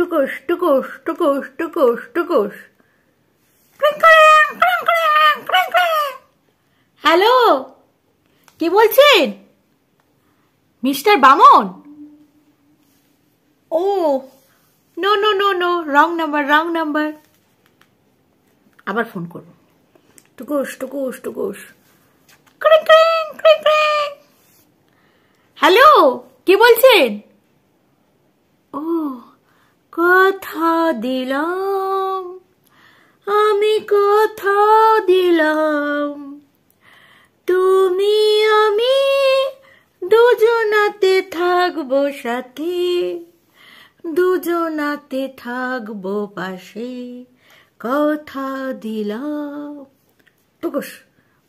টুকুস টুকুস টুকুস টুকুস টুকুস। Hello, কি বলছেন? Mister Baman? ও no no no no, wrong number wrong number. আবার ফোন করবো। টুকুস টুকুস টুকুস। হ্যালো, কি বলছেন? ও, কথা দিলাম, আমি কথা দিলাম, তুমি আমি দুজনাতে থাকবো সাথে, দুজনাতে থাকবো পাশে, কথা দিলাম। টুকুস।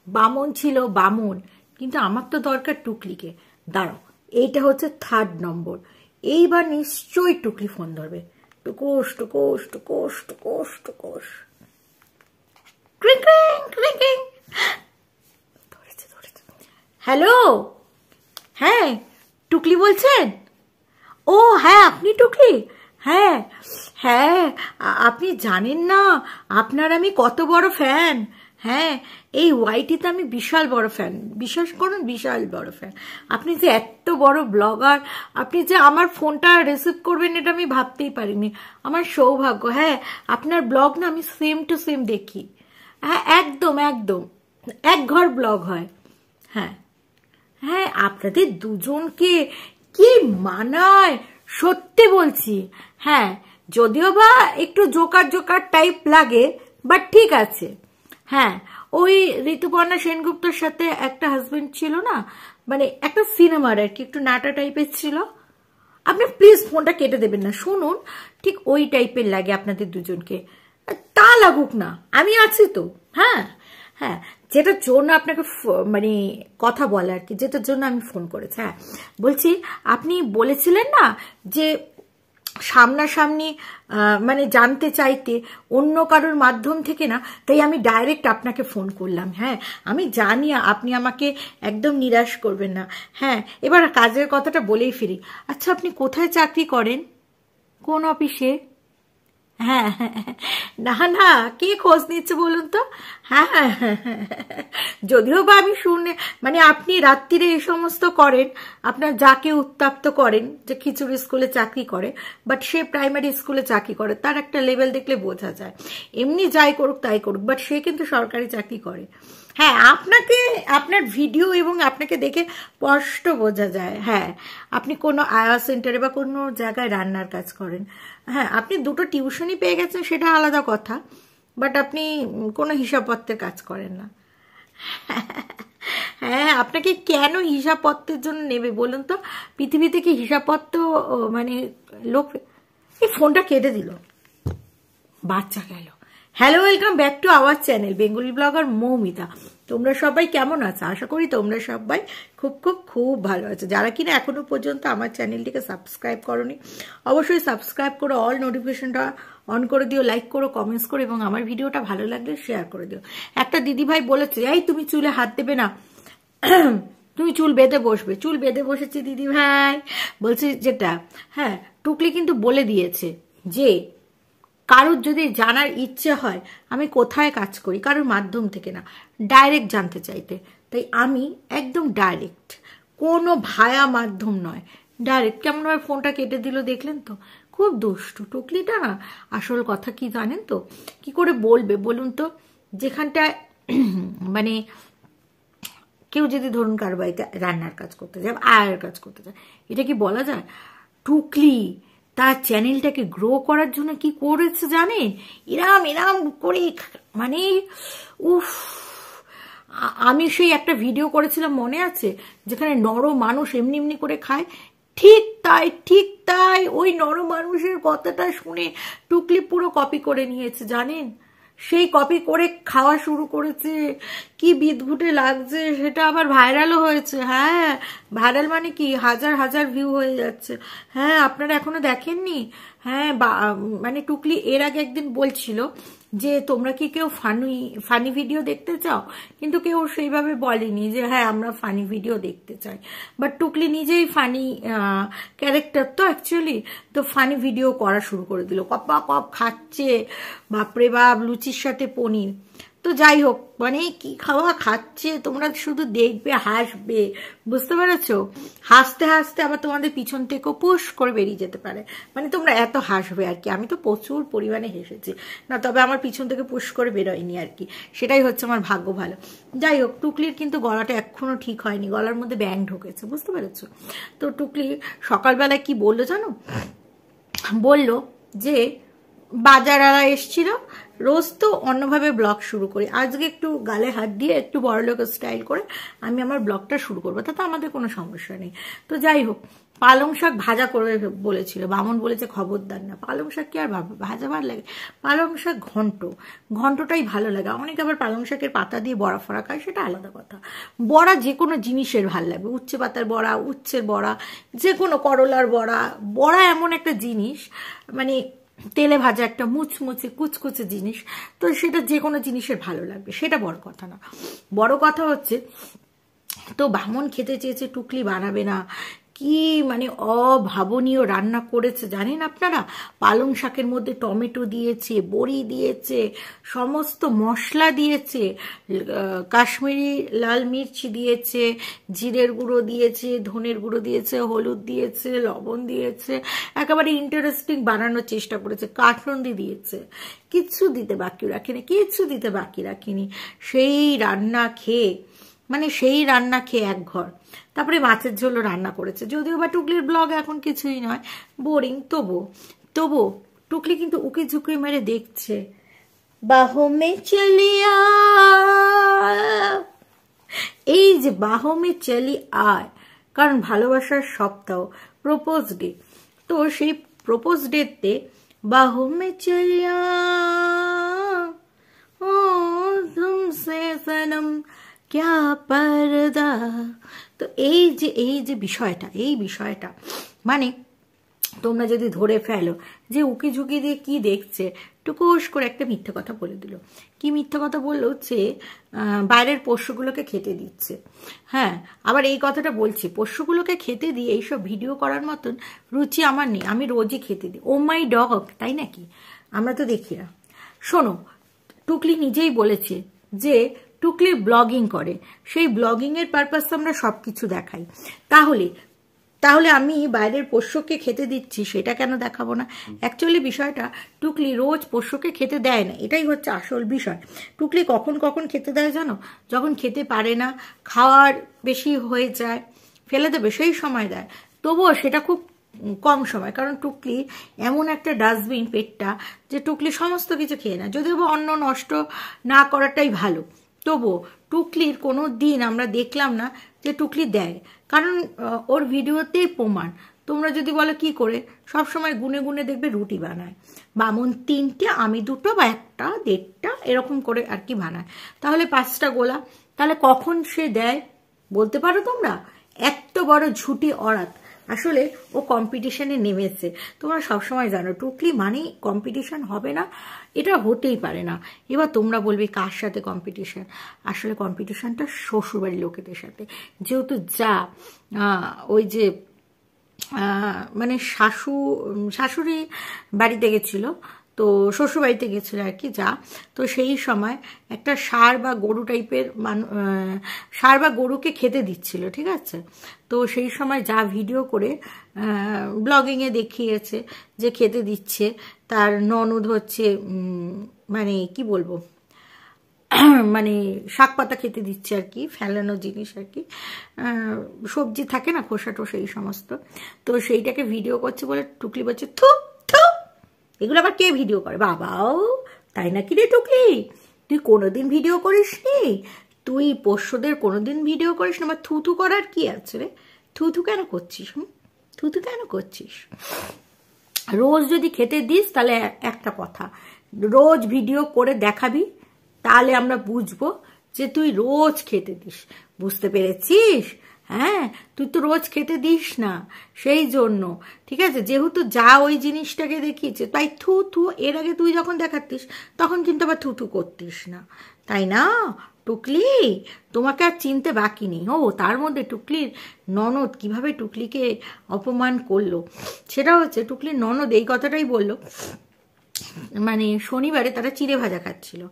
বামন ছিল বামন, কিন্তু আমার তো দরকার টুকলিকে। দাঁড়াও, এইটা হচ্ছে 3rd নম্বর। এইবার নিশ্চয়ই টুকলি ফোন ধরবে। টুকুস টুকুস টুকুস টুকুস টুকুস। হ্যালো, হ্যাঁ টুকলি বলছেন? ও হ্যাঁ, আপনি টুকলি? হ্যাঁ হ্যাঁ, আপনি জানেন না আপনার আমি কত বড় ফ্যান। হ্যাঁ, এই ওয়াইটিতে আমি বিশাল বড় ফ্যান, বিশ্বাস করুন বিশাল বড় ফ্যান। আপনি যে এত বড় ব্লগার, আপনি যে আমার ফোনটা রিসিভ করবেন এটা আমি ভাবতেই পারিনি। আমার সৌভাগ্য। হ্যাঁ, আপনার ব্লগ না আমি সেম টু সেম দেখি। হ্যাঁ একদম একদম, এক ঘর ব্লগ হয়। হ্যাঁ হ্যাঁ, আপনাদের দুজনকে কি মানায় সত্যি বলছি। হ্যাঁ, যদিও বা একটু জোকার জোকার টাইপ লাগে, বাট ঠিক আছে। হ্যাঁ, ওই ঋতুপর্ণা সেনগুপ্তর সাথে একটা হাজবেন্ড ছিল না, মানে একটা সিনেমার আর কি, একটু নাটা টাইপের ছিল। আপনি প্লিজ ফোনটা কেটে দেবেন না, শুনুন। ঠিক ওই টাইপের লাগে আপনাদের দুজনকে। তা লাগুক না, আমি আছি তো। হ্যাঁ হ্যাঁ, যেটার জন্য আপনাকে মানে কথা বলে আর কি, যেটার জন্য আমি ফোন করেছি। হ্যাঁ বলছি, আপনি বলেছিলেন না যে সামনাসামনি মানে জানতে চাইতে অন্য কারোর মাধ্যম থেকে না, তাই আমি ডাইরেক্ট আপনাকে ফোন করলাম। হ্যাঁ, আমি জানি আপনি আমাকে একদম নিরাশ করবেন না। হ্যাঁ, এবার কাজের কথাটা বলেই ফিরি। আচ্ছা, আপনি কোথায় চাকরি করেন? কোন অফিসে? হ্যাঁ না না, কে খোঁজ নিচ্ছে বলুন তো? হ্যাঁ হ্যাঁ হ্যাঁ, যদিও বা আমি শুনে মানে আপনি রাত্রিরে এই সমস্ত করেন, আপনার যাকে উত্তপ্ত করেন যে খিচুড়ি স্কুলে চাকরি করে, বাট সে প্রাইমারি স্কুলে চাকরি করে, তার একটা লেভেল দেখলে বোঝা যায়। এমনি যাই করুক তাই করুক, বাট সে কিন্তু সরকারি চাকরি করে। হ্যাঁ, আপনাকে আপনার ভিডিও এবং আপনাকে দেখে স্পষ্ট বোঝা যায়। হ্যাঁ, আপনি কোনো আয়া সেন্টারে বা কোনো জায়গায় রান্নার কাজ করেন। হ্যাঁ, আপনি দুটো টিউশনই পেয়ে গেছেন, সেটা আলাদা কথা, বাট আপনি কোনো হিসাবপত্রের কাজ করেন না। হ্যাঁ, আপনাকে কেন হিসাবপত্রের জন্য নেবে বলুন তো? পৃথিবীতে কি হিসাবপত্র মানে লোক? এই ফোনটা কেটে দিল, বাচ্চা গেল। Hello, welcome back to our channel Bengali blogger Moumita. তোমরা সবাই কেমন আছো? আশা করি তোমরা সবাই খুব খুব খুব ভালো আছো। যারা কিনা এখনো পর্যন্ত আমার চ্যানেলটিকে সাবস্ক্রাইব করোনি, অবশ্যই সাবস্ক্রাইব করো, অল নোটিফিকেশনটা অন করে দিও, লাইক করো, কমেন্টস করো, এবং আমার ভিডিওটা ভালো লাগলে শেয়ার করে দিও। একটা দিদিভাই বলেছে, এই তুমি চুলে হাত দেবে না, তুমি চুল বেঁধে বসবে। চুল বেঁধে বসেছি দিদি ভাই, বলছি যেটা। হ্যাঁ, টুকলি কিন্তু বলে দিয়েছে যে কারোর যদি জানার ইচ্ছে হয় আমি কোথায় কাজ করি, কারোর মাধ্যম থেকে না, ডাইরেক্ট জানতে চাইতে, তাই আমি একদম ডাইরেক্ট, কোনো ভায়া মাধ্যম নয়, ডাইরেক্ট। কেমনভাবে ফোনটা কেটে দিল দেখলেন তো? খুব দুষ্টু টুকলিটা না। আসল কথা কি জানেন তো? কি করে বলবে বলুন তো? যেখানটায় মানে কেউ যদি ধরুন কারো বাড়িতে রান্নার কাজ করতে যায়, আয়ের কাজ করতে যায়, এটা কি বলা যায়? টুকলি তার চ্যানেলটাকে গ্রো করার জন্য কি করেছে জানেন? এরাম এরাম করে মানে উফ, আমি সেই একটা ভিডিও করেছিলাম মনে আছে, যেখানে নর মানুষ এমনি এমনি করে খায়, ঠিক তাই ঠিক তাই। ওই নর মানুষের কথাটা শুনে টুকলি পুরো কপি করে নিয়েছে জানেন। সেই কপি করে খাওয়া শুরু করেছে, কি বিদঘুটে লাগছে। সেটা আবার ভাইরালও হয়েছে। হ্যাঁ, ভাইরাল মানে কি, হাজার হাজার ভিউ হয়ে যাচ্ছে। হ্যাঁ, আপনারা এখনো দেখেননি? হ্যাঁ, মানে টুকলি এর আগে একদিন বলছিল যে তোমরা কি কেউ ফানি ভিডিও দেখতে চাও, কিন্তু কেউ সেইভাবে বলেনি যে হ্যাঁ আমরা ফানি ভিডিও দেখতে চাই। বাট টুকলি নিজেই ফানি ক্যারেক্টার তো অ্যাকচুয়ালি, তো ফানি ভিডিও করা শুরু করে দিল, কপা কপ খাচ্ছে, বাপরে বাপ, লুচির সাথে পনির। তো যাই হোক, মানে কি খাওয়া খাচ্ছে, তোমরা শুধু দেখবে, হাসবে, বুঝতে পেরেছ? হাসতে হাসতে আবার তোমাদের পিছন থেকেও পুশ করে বেরিয়ে যেতে পারে, মানে তোমরা এত হাসবে আর কি। আমি তো প্রচুর পরিমাণে হেসেছি না, তবে আমার পিছন থেকে পুশ করে বেরোয়নি আর কি, সেটাই হচ্ছে আমার ভাগ্য ভালো। যাই হোক, টুকলির কিন্তু গলাটা এখনো ঠিক হয়নি, গলার মধ্যে ব্যাং ঢুকেছে, বুঝতে পেরেছ? তো টুকলি সকালবেলায় কি বললো জানো? বলল যে বাজারওয়ালা এসছিল, রোজ তো অন্যভাবে ব্লগ শুরু করি, আজকে একটু গালে হাত দিয়ে একটু বড়লোক স্টাইল করে আমি আমার ব্লগটা শুরু করবো, তাতে আমাদের কোনো সমস্যা নেই। তো যাই হোক, পালং শাক ভাজা করে বলেছিল, বামন বলেছে খবরদার না, পালং শাক কি আর ভাজা ভালো লাগে? পালং শাক ঘন্টটাই ভালো লাগে। অনেকে আবার পালং শাকের পাতা দিয়ে বড়া ফড়া খায়, সেটা আলাদা কথা। বড়া যে কোনো জিনিসের ভালো লাগবে, উচ্ছে পাতার বড়া, উচ্ছের বড়া, যে কোনো করলার বড়া। বড়া এমন একটা জিনিস, মানে তেলে ভাজা একটা মুচমুচে কুচকুচে জিনিস, তো সেটা যে কোনো জিনিসের ভালো লাগবে, সেটা বড় কথা না। বড় কথা হচ্ছে, তো বামন খেতে চেয়েছে, টুকলি বানাবে না, কি মানে অভাবনীয় রান্না করেছে জানেন আপনারা? পালং শাকের মধ্যে টমেটো দিয়েছে, বড়ি দিয়েছে, সমস্ত মশলা দিয়েছে, কাশ্মীরি লাল মির্চি দিয়েছে, জিরের গুঁড়ো দিয়েছে, ধনের গুঁড়ো দিয়েছে, হলুদ দিয়েছে, লবণ দিয়েছে, একেবারে ইন্টারেস্টিং বানানোর চেষ্টা করেছে, কাঠরন্দি দিয়েছে, কিচ্ছু দিতে বাকি রাখিনি। সেই রান্না খেয়ে এক ঘর। তারপরে মাছের ঝোলও রান্না করেছে, যদিও বা টুকলির ব্লগ এখন কিছুই নয়, বোরিং, তবু টুকলি কিন্তু উকি ঝুঁকি মেরে দেখছে, বাহমে চলিয়া, এই যে বাহমে চলি আয়, কারণ ভালোবাসার সপ্তাহ, প্রপোজ ডে। তো সেই প্রপোজ ডেতে বাহমে চলিয়া ও তুমসে সনম ক্যা পরদা। তো এই যে বিষয়টা মানে তোমরা যদি ধরে ফেলো যে উকি ঝুঁকি দিয়ে কি দেখছে, টুকুস করে একটা মিথ্যে কথা বলে দিল। কি মিথ্যে কথা বললো? যে বাইরের পোষ্যগুলোকে খেতে দিচ্ছে। হ্যাঁ, আবার এই কথাটা বলছি, পোষ্যগুলোকে খেতে দিয়ে এইসব ভিডিও করার মতন রুচি আমার নেই, আমি রোজই খেতে দিই। ও মাই ডগ, তাই নাকি? আমরা তো দেখি না। শোনো, টুকলি নিজেই বলেছে যে টুকলি ব্লগিং করে, সেই ব্লগিং এর পারপাস আমরা সবকিছু দেখাই। তাহলে আমি বাইরের পোষ্যকে খেতে দিচ্ছি, সেটা কেন দেখাবো না? অ্যাকচুয়ালি বিষয়টা, টুকলি রোজ পোষ্যকে খেতে দেয় না, এটাই হচ্ছে আসল বিষয়। টুকলি কখন খেতে দেয় জানো? যখন খেতে পারে না, খাওয়ার বেশি হয়ে যায়, ফেলে দেবে, সেই সময় দেয়। তবুও সেটা খুব কম সময়, কারণ টুকলি এমন একটা ডাস্টবিন পেটটা, যে টুকলি সমস্ত কিছু খেয়ে না। যদিও বা অন্ন নষ্ট না করাটাই ভালো, তবুও টুকলির কোনো দিন আমরা দেখলাম না যে টুকলি দেয়, কারণ ওর ভিডিওতেই প্রমাণ। তোমরা যদি বলো কি করে, সবসময় গুনে গুনে দেখবে রুটি বানায়, বামন 3টে, আমি 2টো বা 1টা 1.5টা এরকম করে আর কি বানায়, তাহলে 5টা গোলা। তাহলে কখন সে দেয় বলতে পারো তোমরা? এত বড় ঝুটি অরাত। আসলে ও কম্পিটিশনে নেমেছে। তোমরা সবসময় জানো টুকলি মানেই কম্পিটিশন হবে না, এটা হতেই পারে না। এবার তোমরা বলবে কার সাথে কম্পিটিশন? আসলে কম্পিটিশনটা শ্বশুরবাড়ির লোকেদের সাথে, যেহেতু যা ওই যে মানে শাশুড়ি বাড়িতে গেছিল, তো শ্বশুর বাড়িতে গেছিল আর কি, যা, তো সেই সময় একটা ষাঁড় বা গরু টাইপের ষাঁড় বা গরুকে খেতে দিচ্ছিল, ঠিক আছে? তো সেই সময় যা ভিডিও করে ব্লগিংয়ে দেখিয়েছে যে খেতে দিচ্ছে, তার ননদ হচ্ছে মানে কি বলবো, মানে শাক পাতা খেতে দিচ্ছে আর কি, ফেলানো জিনিস আর কি, সবজি থাকে না, খোসা টোসা এই সমস্ত। তো সেইটাকে ভিডিও করছে বলে টুকলি বলছে থু থু, এগুলো আবার কে ভিডিও করে? বাবাও, তাই নাকি রে টুকলি? তুই কোনোদিন ভিডিও করিস নি? তুই পোষ্যদের কোনোদিন ভিডিও করিস না? আমার থুথু করার কি আছে রে? থুথু কেন করছিস? থুথু কেন করছিস? রোজ যদি খেতে দিস, তাহলে একটা কথা, রোজ ভিডিও করে দেখাবি, তাহলে আমরা বুঝবো যে তুই রোজ খেতে দিস। বুঝতে পেরেছিস? হ্যাঁ, তুই তো রোজ খেতে দিস না, সেই জন্য। ঠিক আছে, যেহেতু যা ওই জিনিসটাকে দেখিয়েছে, তাই থু থু, এর আগে তুই যখন দেখাতিস তখন কিন্তু আবার থু থু করতিস না, তাই না টুকলি? তোমাকে আর চিনতে বাকি নেই। ও তার মধ্যে টুকলির ননদ কিভাবে টুকলিকে অপমান করলো, সেটা হচ্ছে টুকলির ননদ এই কথাটাই বলল, মানে শনিবারে তারা চিড়ে ভাজা খাচ্ছিল,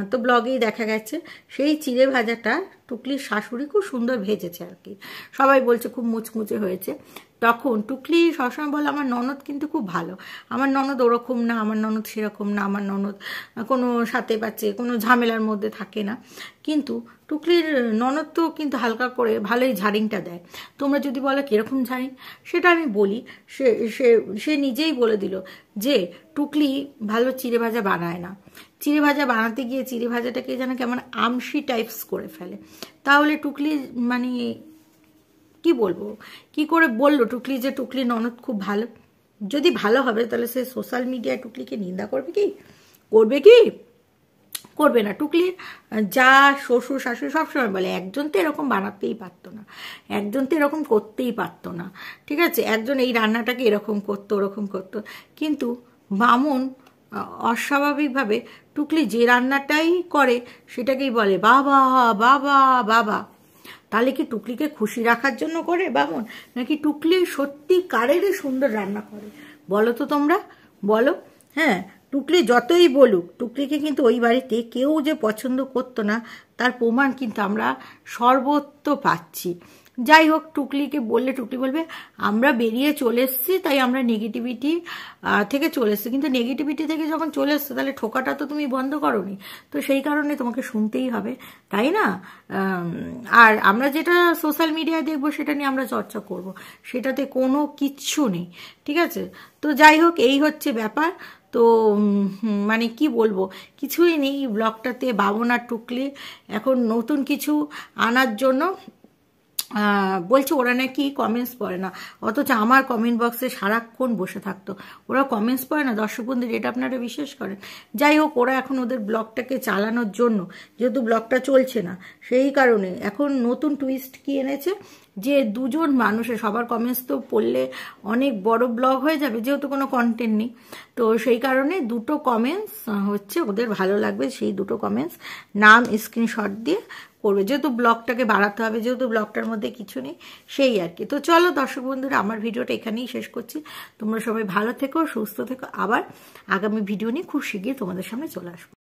তো ব্লগেই দেখা গেছে সেই চিড়ে ভাজাটা টুকলির শাশুড়ি খুব সুন্দর ভেজেছে আর কি, সবাই বলছে খুব মুচমুচে হয়েছে। তখন টুকলি সবসময় বলে আমার ননদ কিন্তু খুব ভালো, আমার ননদ ওরকম না, আমার ননদ সেরকম না, আমার ননদ কোনো সাথে পাচ্ছে কোনো ঝামেলার মধ্যে থাকে না। কিন্তু টুকলির ননদ তো কিন্তু হালকা করে ভালোই ঝাড়িংটা দেয়। তোমরা যদি বলো কীরকম ঝাড়িং, সেটা আমি বলি। সে সে সে নিজেই বলে দিল যে টুকলি ভালো চিড়ে ভাজা বানায় না, চিড়ে ভাজা বানাতে গিয়ে চিড়ে ভাজাটাকে যেন কেমন আমশি টাইপস করে ফেলে। তাহলে টুকলি মানে কি বলবো, কি করে বললো টুকলি যে টুকলির ননদ খুব ভালো? যদি ভালো হবে তাহলে সে সোশ্যাল মিডিয়ায় টুকলিকে নিন্দা করবে কি? করবে কি? করবে না। টুকলির যা শ্বশুর শাশুড়ি সবসময় বলে একজন তো এরকম বানাতেই পারতো না, একজন তো এরকম করতেই পারতো না। ঠিক আছে, একজন এই রান্নাটাকে এরকম করতো ওরকম করতো, কিন্তু বামুন অস্বাভাবিকভাবে টুকলি যে রান্নাটাই করে সেটাকেই বলে বাবা বাবা বাবা। তাহলে কি টুকলিকে খুশি রাখার জন্য করে বামুন, নাকি টুকলি সত্যিকারেরই সুন্দর রান্না করে? বলো তো তোমরা, বলো। হ্যাঁ, টুকলি যতই বলুক, টুকলিকে কিন্তু ওই বাড়িতে কেউ যে পছন্দ করতো না তার প্রমাণ কিন্তু আমরা সর্বত্র পাচ্ছি। যাই হোক, টুকলিকে বললে টুকলি বলবে আমরা বেরিয়ে চলে এসেছি, তাই আমরা নেগেটিভিটি থেকে চলে এসেছি। কিন্তু নেগেটিভিটি থেকে যখন চলে এসছে তাহলে ঠোকাটা তো তুমি বন্ধ করোনি, তো সেই কারণে তোমাকে শুনতেই হবে, তাই না? আর আমরা যেটা সোশ্যাল মিডিয়ায় দেখবো সেটা নিয়ে আমরা চর্চা করব, সেটাতে কোনো কিচ্ছু নেই। ঠিক আছে, তো যাই হোক, এই হচ্ছে ব্যাপার। তো মানে কি বলবো, কিছুই নেই ব্লগটাতে। বাবন আর টুকলি এখন নতুন কিছু আনার জন্য বলছে, ওরা নাকি কমেন্টস পড়ে না, অথচ আমার কমেন্ট বক্সে সারাক্ষণ বসে থাকতো। ওরা কমেন্টস পড়ে না দর্শক বন্ধুরা, এটা আপনারা বিশ্বাস করেন? যাই হোক, ওরা এখন ওদের ব্লগটাকে চালানোর জন্য, যেহেতু ব্লগটা চলছে না সেই কারণে এখন নতুন টুইস্ট কি এনেছে, যে দুজন মানুষের সবার কমেন্টস তো পড়লে অনেক বড় ব্লগ হয়ে যাবে, যেহেতু কোনো কন্টেন্ট নেই, তো সেই কারণে দুটো কমেন্টস হচ্ছে ওদের ভালো লাগবে, সেই দুটো কমেন্টস নাম স্ক্রিনশট দিয়ে করবে, যেহেতু ব্লগটাকে বাড়াতে হবে, যেহেতু ব্লগটার মধ্যে কিছু নেই, সেই আর কি। তো চলো দর্শক বন্ধুরা, আমার ভিডিওটা এখানেই শেষ করছি। তোমরা সবাই ভালো থেকো, সুস্থ থেকো, আবার আগামী ভিডিও নিয়ে খুব শীঘ্রই তোমাদের সামনে চলে আসবো।